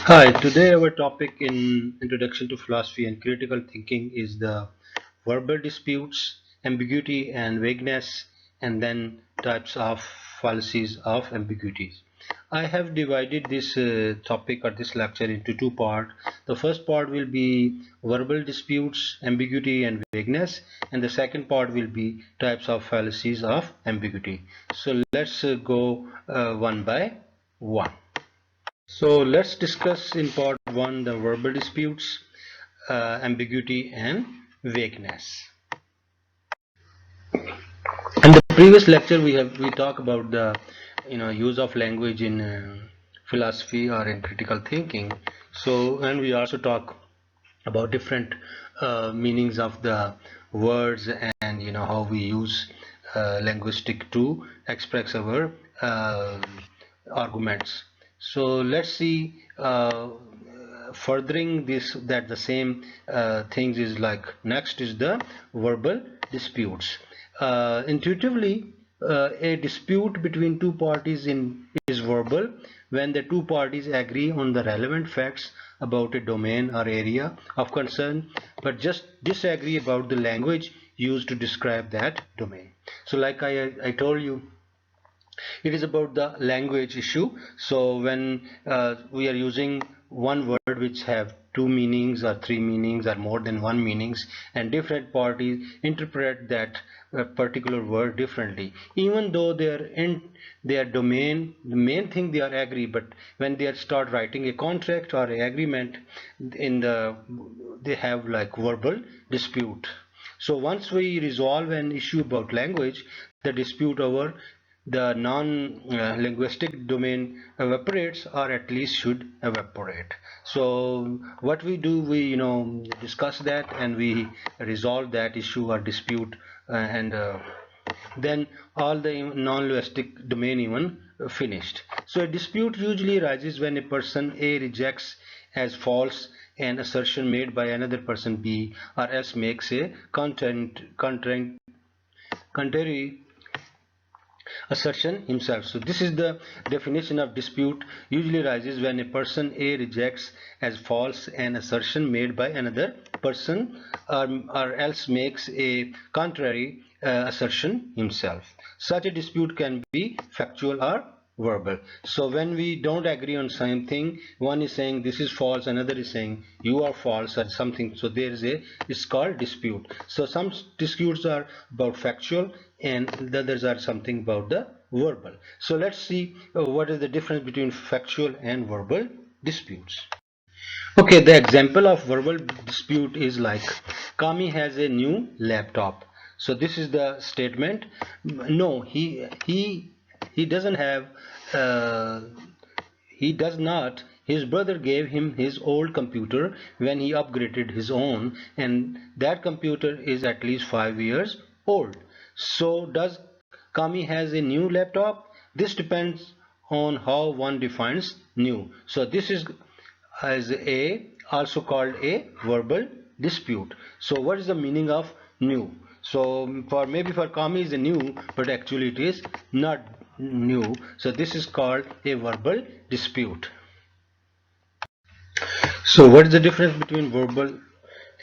Hi, today our topic in Introduction to Philosophy and Critical Thinking is the verbal disputes, ambiguity and vagueness, and then types of fallacies of ambiguities. I have divided this topic or this lecture into two parts. The first part will be verbal disputes, ambiguity and vagueness, and the second part will be types of fallacies of ambiguity. So let's go one by one. So let's discuss in part 1 the verbal disputes, ambiguity and vagueness. In the previous lecture we talked about the use of language in philosophy or in critical thinking. So and we also talk about different meanings of the words and how we use linguistic to express our arguments. So let's see furthering this that the same things is like next is the verbal disputes. Intuitively, a dispute between two parties is verbal when the two parties agree on the relevant facts about a domain or area of concern, but just disagree about the language used to describe that domain. So like I told you, it is about the language issue. So when we are using one word which have two meanings or three meanings or more than one meanings, and different parties interpret that particular word differently, even though they are in their domain, the main thing they are agree, but when they start writing a contract or a agreement, they have like verbal dispute. So once we resolve an issue about language, the dispute over the non-linguistic domain evaporates, or at least should evaporate. So what we do, we discuss that and we resolve that issue or dispute, and then all the non-linguistic domain even finished. So a dispute usually arises when a person A rejects as false an assertion made by another person B, or else makes a contrary assertion himself. So this is the definition of dispute. Usually arises when a person A rejects as false an assertion made by another person, or else makes a contrary assertion himself. Such a dispute can be factual or verbal. So when we don't agree on something, one is saying this is false, another is saying you are false or something, so there is it's called dispute. So some disputes are about factual and the others are something about the verbal. So let's see what is the difference between factual and verbal disputes. Okay, the example of verbal dispute is like Kami has a new laptop. So this is the statement. No, he doesn't have. Uh, he does not. His brother gave him his old computer when he upgraded his own, and that computer is at least 5 years old. So does Kami has a new laptop? This depends on how one defines new. So this is as a also called a verbal dispute. So what is the meaning of new? So for maybe for Kami is a new, but actually it is not new. So this is called a verbal dispute. So what is the difference between verbal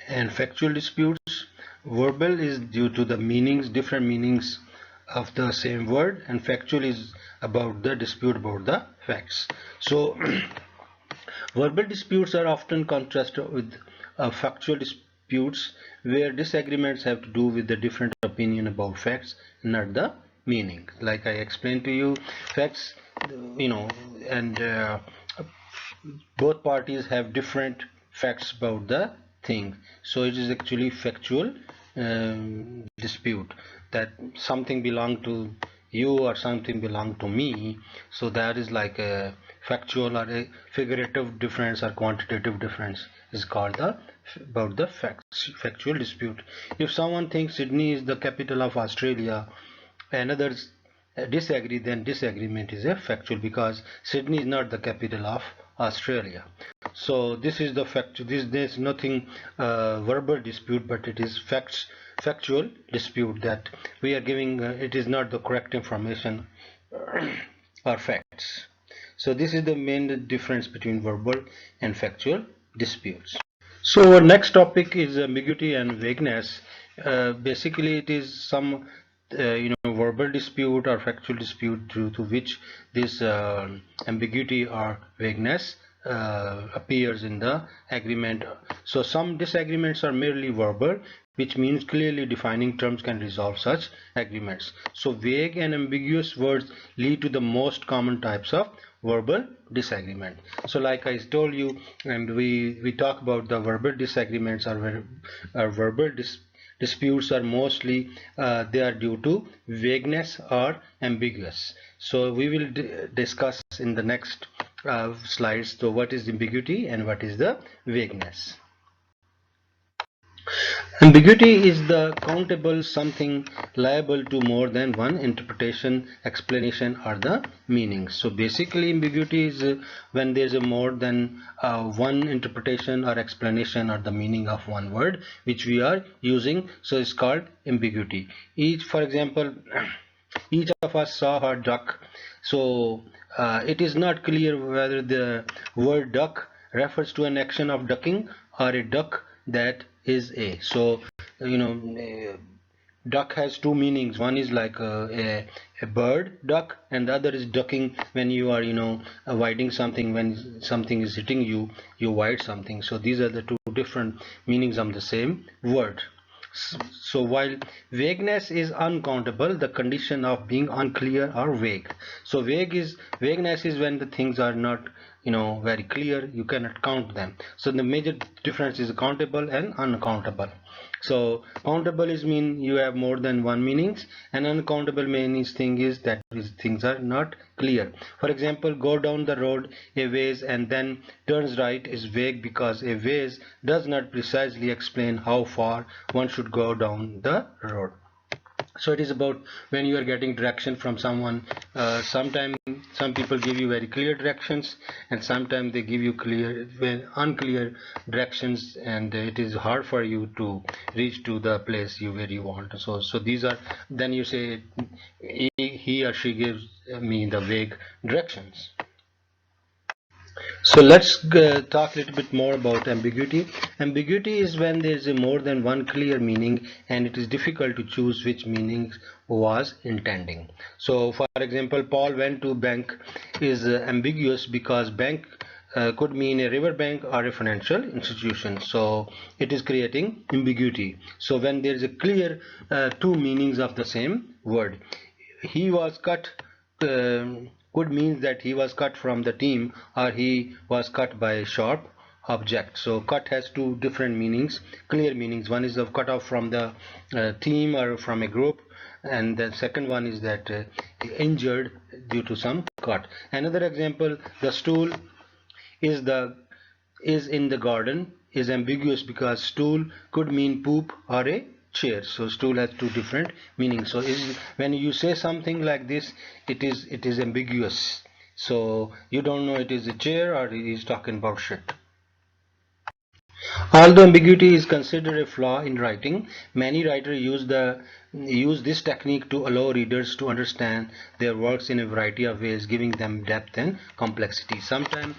and factual disputes? Verbal is due to the meanings, different meanings of the same word, and factual is about the dispute about the facts. So verbal disputes are often contrasted with factual disputes, where disagreements have to do with the different opinion about facts, not the meaning. Like I explained to you, facts, and both parties have different facts about the thing. So it is actually factual dispute, that something belong to you or something belong to me. So that is like a factual or a figurative difference or quantitative difference is called the about the factual dispute. If someone thinks Sydney is the capital of Australia and others disagree, then disagreement is a factual, because Sydney is not the capital of Australia. So this is the fact. There's nothing verbal dispute, but it is factual dispute, that we are giving it is not the correct information or facts. So this is the main difference between verbal and factual disputes. So our next topic is ambiguity and vagueness. Basically, it is some verbal dispute or factual dispute due to which this ambiguity or vagueness appears in the agreement. So some disagreements are merely verbal, which means clearly defining terms can resolve such agreements. So vague and ambiguous words lead to the most common types of verbal disagreement. So like I told you, and we talk about the verbal disagreements or verbal disputes are mostly they are due to vagueness or ambiguous. So we will discuss in the next slides. So what is ambiguity and what is the vagueness? Ambiguity is the countable something liable to more than one interpretation, explanation, or the meaning. So basically ambiguity is when there is a more than one interpretation or explanation or the meaning of one word which we are using. So it's called ambiguity. For example, each of us saw a duck. So it is not clear whether the word duck refers to an action of ducking or a duck that is a. So duck has two meanings. One is like a bird duck, and the other is ducking when you are avoiding something. When something is hitting you, you avoid something. So these are the two different meanings of the same word. So while vagueness is uncountable, the condition of being unclear or vague. So vagueness is when the things are not very clear, you cannot count them. So the major difference is countable and uncountable. So countable is mean you have more than one meanings, and uncountable means thing is that things are not clear. For example, go down the road a ways and then turns right is vague because a ways does not precisely explain how far one should go down the road. So it is about when you are getting direction from someone. Sometimes some people give you very clear directions, and sometimes they give you unclear directions, and it is hard for you to reach to the place where you want. So these are, then you say he or she gives me the vague directions. So let's talk a little bit more about ambiguity. Ambiguity is when there is more than one clear meaning and it is difficult to choose which meaning was intending. So for example, Paul went to bank is ambiguous because bank could mean a river bank or a financial institution. So it is creating ambiguity. So when there is a clear two meanings of the same word, he was cut could mean that he was cut from the team or he was cut by a sharp object. So cut has two different meanings, clear meanings. One is of cut off from the team or from a group, and the second one is that injured due to some cut. Another example, the stool is in the garden is ambiguous because stool could mean poop or a chair. So stool has two different meanings. So when you say something like this, it is ambiguous. So you don't know it is a chair or it is talking about shit. Although ambiguity is considered a flaw in writing, many writers use this technique to allow readers to understand their works in a variety of ways, giving them depth and complexity. Sometimes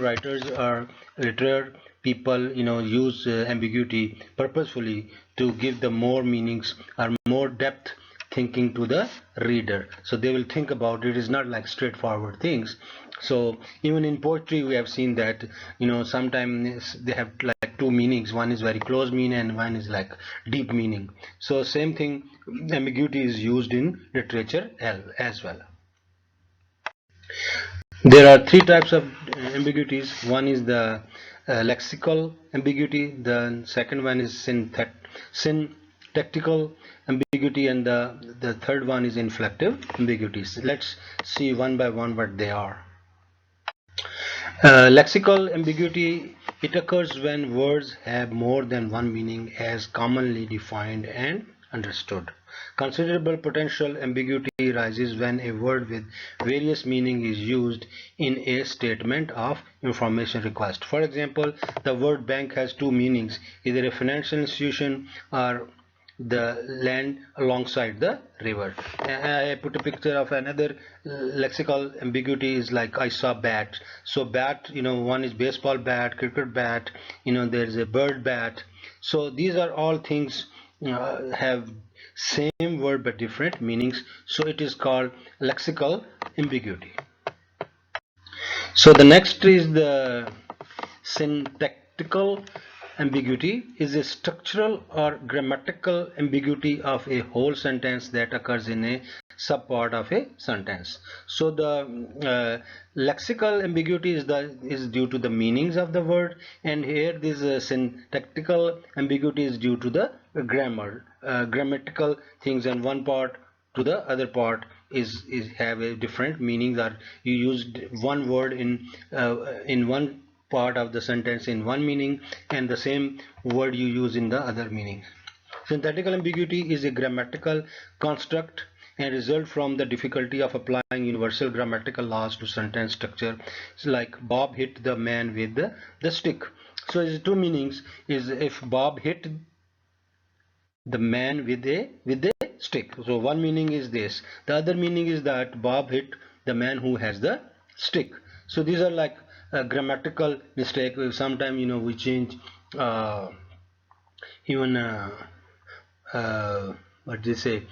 writers or literary people use ambiguity purposefully to give them more meanings or more depth thinking to the reader. So they will think about it. Is not like straightforward things. So even in poetry we have seen that sometimes they have like two meanings. One is very close meaning and one is like deep meaning. So same thing, ambiguity is used in literature as well. There are three types of ambiguities. One is the lexical ambiguity, the second one is syntactical ambiguity, and the third one is inflective ambiguity. So let's see one by one what they are. Lexical ambiguity, it occurs when words have more than one meaning as commonly defined and understood. Considerable potential ambiguity arises when a word with various meanings is used in a statement of information request. For example, the word bank has two meanings, either a financial institution or the land alongside the river. I put a picture of another lexical ambiguity is like I saw bat. So bat, one is baseball bat, cricket bat, there is a bird bat. So these are all things have same word but different meanings. So it is called lexical ambiguity. So the next is the syntactical ambiguity is a structural or grammatical ambiguity of a whole sentence that occurs in a subpart of a sentence. So the lexical ambiguity is due to the meanings of the word, and here this syntactical ambiguity is due to the grammatical things, and one part to the other part is have a different meaning, that you used one word in one part of the sentence in one meaning and the same word you use in the other meaning. Syntactical ambiguity is a grammatical construct and result from the difficulty of applying universal grammatical laws to sentence structure. It's like Bob hit the man with the stick. So it's two meanings, is if Bob hit the man with a stick. So one meaning is this. The other meaning is that Bob hit the man who has the stick. So these are like a grammatical mistake. Sometimes we change even what do you say,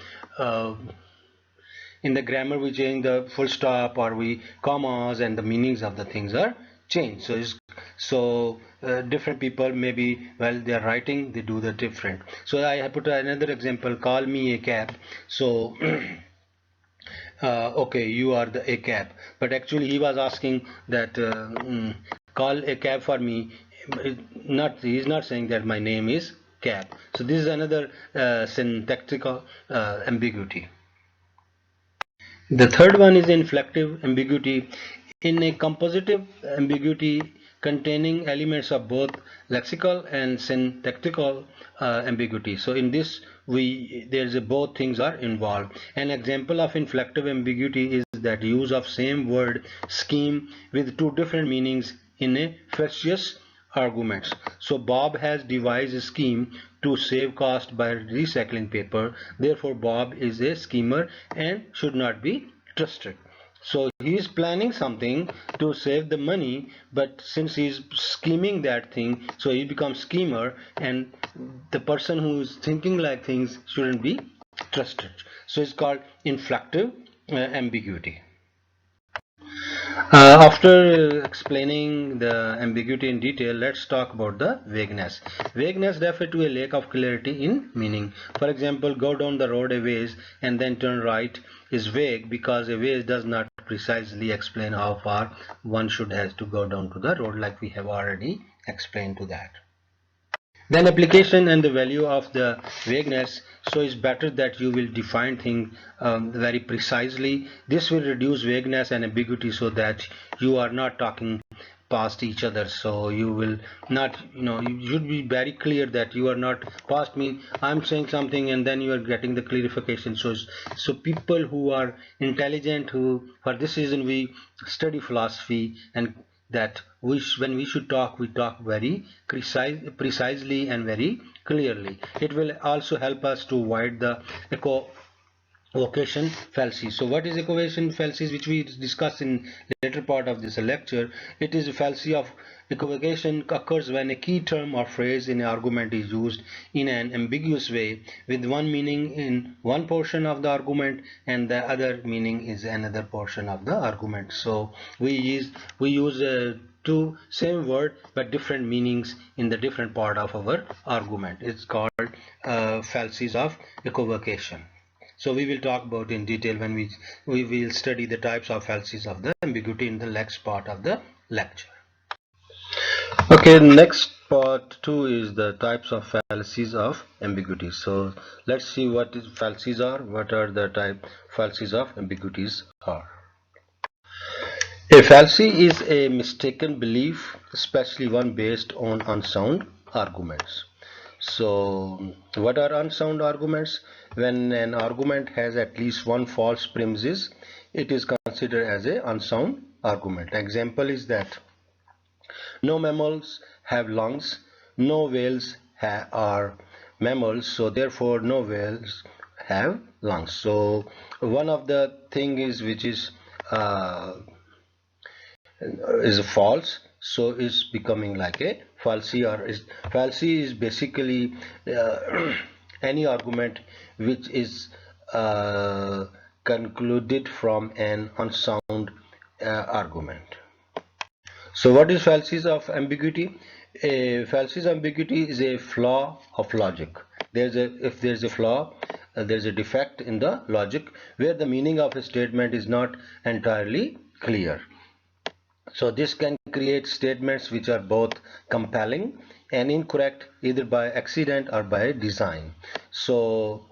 in the grammar we change the full stop or we commas, and the meanings of the things are changed. So different people, maybe while they are writing they do the different. So I have put another example, call me a cab. So okay, you are a cab, but actually he was asking that call a cab for me. He is not saying that my name is cab. So this is another syntactical ambiguity. The third one is inflective ambiguity. In a compositive ambiguity containing elements of both lexical and syntactical ambiguity. So in this there's both things are involved. An example of inflective ambiguity is that use of same word scheme with two different meanings in a facetious arguments. So Bob has devised a scheme to save cost by recycling paper. Therefore Bob is a schemer and should not be trusted. So he is planning something to save the money, but since he is scheming that thing, so he becomes schemer, and the person who is thinking like things shouldn't be trusted. So it's called inflective ambiguity. After explaining the ambiguity in detail, let's talk about the vagueness. Vagueness refers to a lack of clarity in meaning. For example, go down the road a ways and then turn right is vague because a ways does not precisely explain how far one should have to go down to the road, like we have already explained to that. Then application and the value of the vagueness. So it's better that you will define things very precisely. This will reduce vagueness and ambiguity so that you are not talking past each other. So you will not, you should be very clear that you are not past me. I'm saying something and then you are getting the clarification. So people who are intelligent, who for this reason we study philosophy, and that when we should talk, we talk very precisely and very clearly. It will also help us to avoid the equivocation fallacies. So what is equivocation fallacies, which we discuss in later part of this lecture? It is a fallacy of equivocation occurs when a key term or phrase in an argument is used in an ambiguous way with one meaning in one portion of the argument and the other meaning is another portion of the argument. So we use two same word but different meanings in the different part of our argument. It's called fallacies of equivocation. So we will talk about in detail when we will study the types of fallacies of the ambiguity in the next part of the lecture. Okay, next part 2 is the types of fallacies of ambiguity. So let's see what fallacies are, what are the type fallacies of ambiguities are. A fallacy is a mistaken belief, especially one based on unsound arguments. So what are unsound arguments? When an argument has at least one false premises, it is considered as an unsound argument. Example is that no mammals have lungs, no whales are mammals, so therefore no whales have lungs. So one of the thing is which is false, so it's becoming like a falsy, or falsy is basically any argument which is concluded from an unsound argument. So what is fallacies of ambiguity? A fallacies of ambiguity is a flaw of logic. If there's a flaw, there's a defect in the logic where the meaning of a statement is not entirely clear. So this can create statements which are both compelling and incorrect, either by accident or by design. So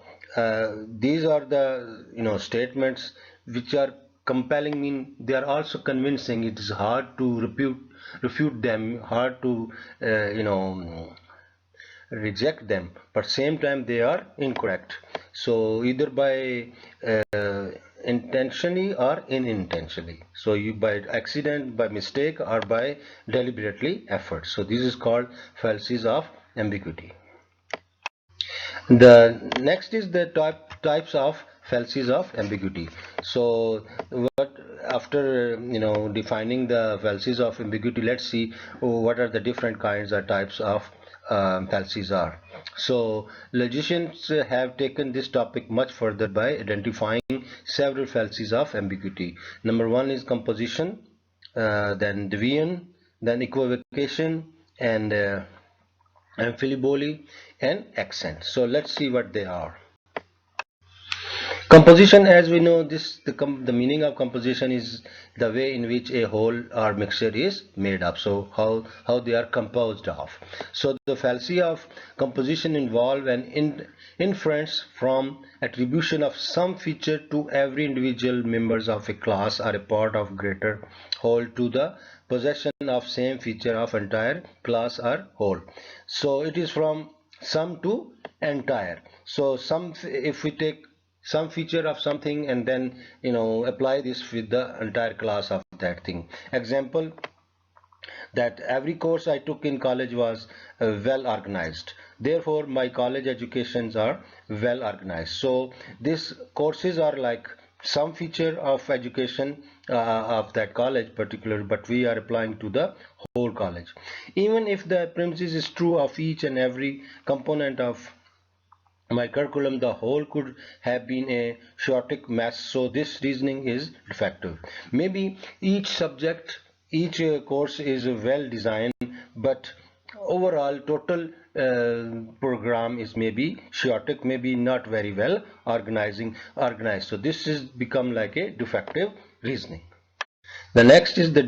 these are the statements which are compelling, mean they are also convincing. It is hard to refute them, hard to reject them, but same time they are incorrect. So either by intentionally or unintentionally, so you by accident, by mistake, or by deliberately effort. So this is called fallacies of ambiguity. The next is the types of fallacies of ambiguity. So after defining the fallacies of ambiguity, let's see what are the different kinds or types of fallacies are. So logicians have taken this topic much further by identifying several fallacies of ambiguity. Number one is composition, then deviation, then equivocation, and amphibole and accent. So let's see what they are. Composition, as we know, the meaning of composition is the way in which a whole or mixture is made up. So how they are composed of. So the fallacy of composition involve an inference from attribution of some feature to every individual members of a class or a part of greater whole to the possession of same feature of entire class or whole. So it is from some to entire. So if we take some feature of something and then apply this with the entire class of that thing. Example, that every course I took in college was well organized, therefore my college educations are well organized. So these courses are like some feature of education of that college particular, but we are applying to the whole college. Even if the premises is true of each and every component of my curriculum, the whole could have been a chaotic mess. So this reasoning is defective. Maybe each subject, each course is well designed, but overall total program is maybe chaotic, maybe not very well organized. So this is become like a defective reasoning. The next is the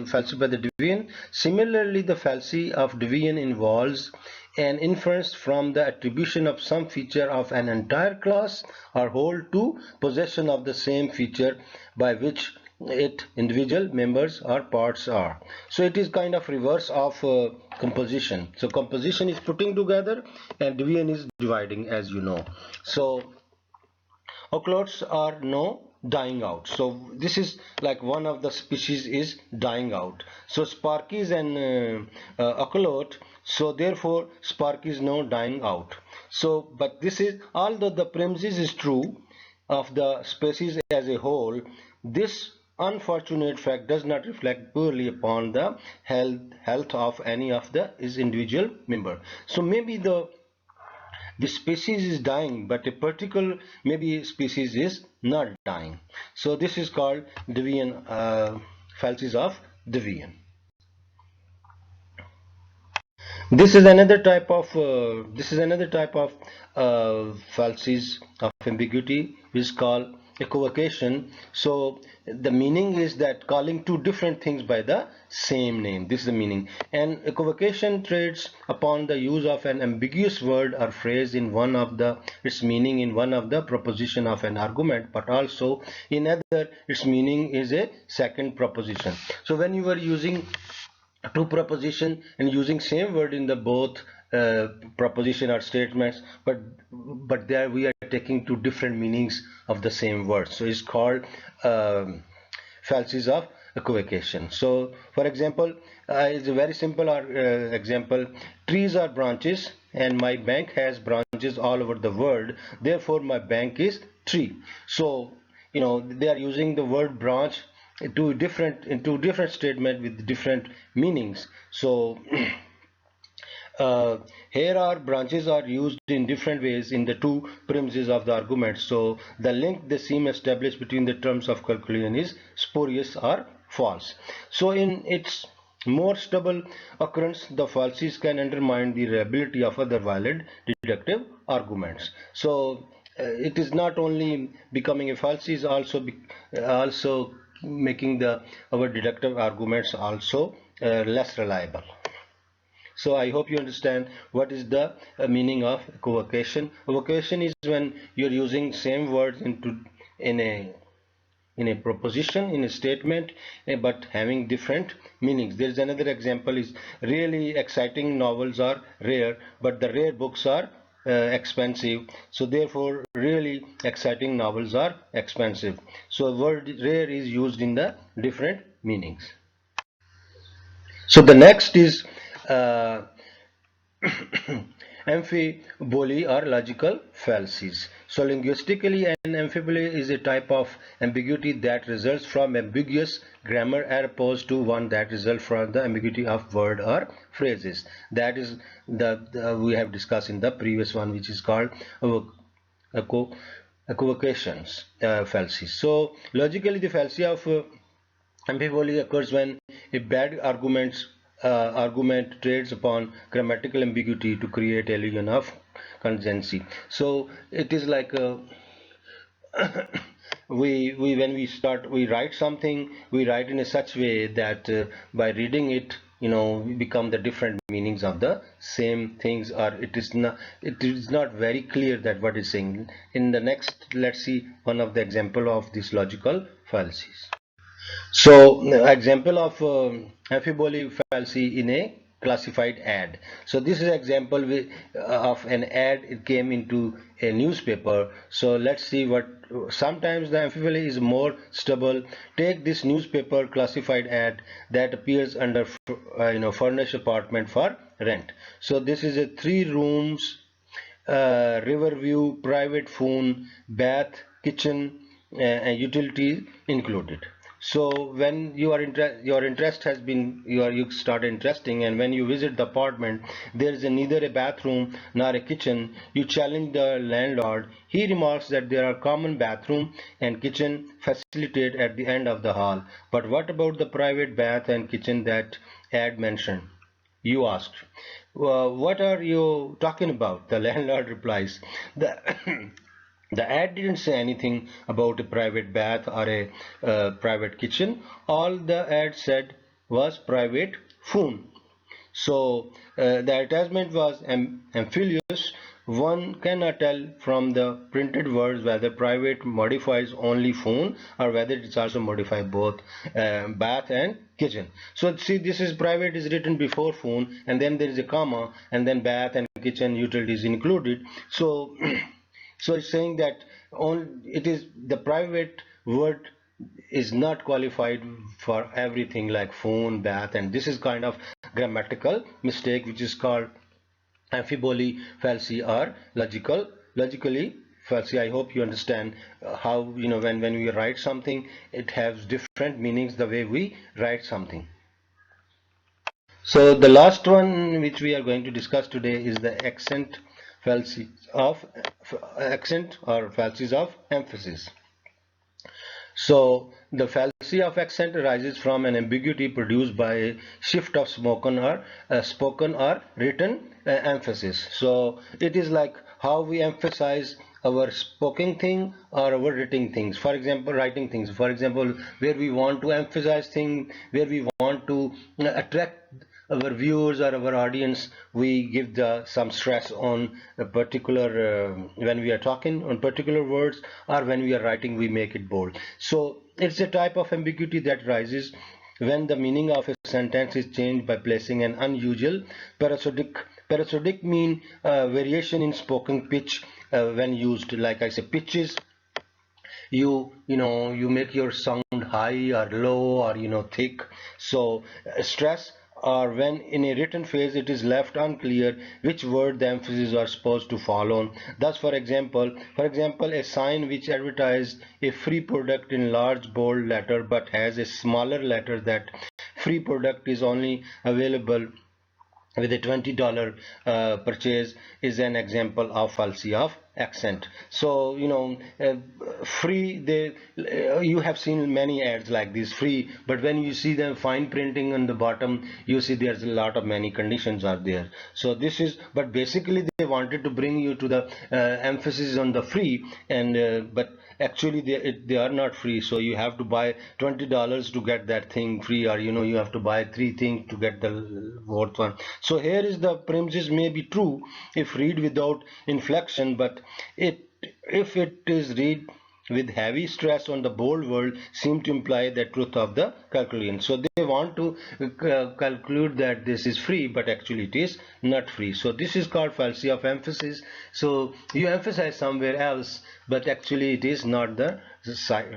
fallacy by the deviant. Similarly, the fallacy of deviant involves an inference from the attribution of some feature of an entire class or whole to possession of the same feature by which its individual members or parts are. So it is kind of reverse of composition. So composition is putting together and deviant is dividing, as you know. So ocelots are dying out. So this is like one of the species is dying out. So sparky is an ocelot, so therefore sparky is now dying out. So but this is, although the premises is true of the species as a whole, this unfortunate fact does not reflect poorly upon the health of any of the individual member. So maybe the species is dying, but a particular maybe species is not dying. So this is called deviant, fallacies of deviant. This is another type of fallacies of ambiguity, which is called equivocation. So the meaning is that calling two different things by the same name. This is the meaning. And equivocation trades upon the use of an ambiguous word or phrase in one of its meaning in one of the proposition of an argument, but also in other its meaning is a second proposition. So when you are using two proposition and using same word in the both proposition or statements, but there we are taking two different meanings of the same word. So it's called fallacies of equivocation. So for example, it's a very simple example: trees are branches and my bank has branches all over the world, therefore my bank is tree. So they are using the word branch into different statement with different meanings. So here our branches are used in different ways in the two premises of the argument. So the link they seem established between the terms of calculation is spurious or false. So in its more stable occurrence, the falsies can undermine the reliability of other valid deductive arguments. So it is not only becoming a falsies, also making our deductive arguments also less reliable. So I hope you understand what is the meaning of equivocation. Equivocation is when you're using same words in a proposition, in a statement, but having different meanings. There is another example: is really exciting novels are rare, but the rare books are expensive. So therefore, really exciting novels are expensive. So the word rare is used in the different meanings. So the next is uh, amphiboly or logical fallacies. So linguistically, an amphiboly is a type of ambiguity that results from ambiguous grammar as opposed to one that results from the ambiguity of word or phrases. That is we have discussed in the previous one, which is called equivocations fallacies. So logically, the fallacy of amphiboly occurs when a bad argument trades upon grammatical ambiguity to create illusion of contingency. So it is like we when we write something, we write in a such way that by reading it, we become the different meanings of the same things, or it is not very clear that what is saying. In the next, let's see one of the example of these logical fallacies. So example of amphiboly fallacy in a classified ad. So this is example of an ad. It came into a newspaper. So let's see what. Sometimes the amphiboly is more stable. Take this newspaper classified ad that appears under furnished apartment for rent. So this is a 3 rooms, river view, private phone, bath, kitchen, and utility included. So when your interest has been you start interesting, and when you visit the apartment, there is neither a bathroom nor a kitchen. You challenge the landlord. He remarks that there are common bathroom and kitchen facilitated at the end of the hall. But what about the private bath and kitchen that ad mentioned? You asked. What are you talking about? The landlord replies. The The ad didn't say anything about a private bath or a private kitchen. All the ad said was private phone. So the attachment was amphibious. One cannot tell from the printed words whether private modifies only phone or whether it's also modify both bath and kitchen. So see, this is private is written before phone, and then there is a comma, and then bath and kitchen utilities included. So so it's saying that it is the private word is not qualified for everything like phone, bath, and this is kind of grammatical mistake which is called amphiboly fallacy or logically fallacy. I hope you understand how when we write something, it has different meanings the way we write something. So the last one which we are going to discuss today is the accent fallacy of accent or fallacies of emphasis. So the fallacy of accent arises from an ambiguity produced by a shift of spoken or written emphasis. So it is like how we emphasize our spoken thing or our written things. For example, writing things. For example, where we want to emphasize things, where we want to attract our viewers or our audience, we give some stress on a particular when we are talking on particular words, or when we are writing we make it bold. So it's a type of ambiguity that rises when the meaning of a sentence is changed by placing an unusual parasodic mean variation in spoken pitch when used. Like I say, pitches, you make your sound high or low or thick. So stress or when in a written phrase it is left unclear which word the emphasis are supposed to fall on. Thus, for example, a sign which advertised a free product in large bold letter but has a smaller letter that free product is only available with a $20 purchase is an example of fallacy of accent. So free, they you have seen many ads like this, free, but when you see them fine printing on the bottom, you see there's a lot of many conditions are there. So this is, but basically they wanted to bring you to the emphasis on the free, and but actually they are not free. So you have to buy $20 to get that thing free, or you have to buy 3 things to get the fourth one. So here is the premises may be true if read without inflection, but if it is read with heavy stress on the bold word seem to imply the truth of the conclusion. So they want to conclude that this is free, but actually it is not free. So this is called fallacy of emphasis. So you emphasize somewhere else, but actually it is not the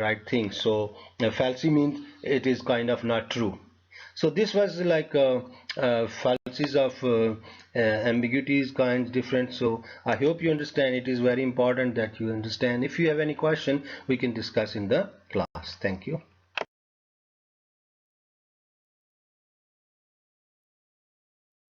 right thing. So fallacy means it is kind of not true. So this was like fallacies of ambiguity is kind different. So I hope you understand. It is very important that you understand. If you have any question, we can discuss in the class. Thank you.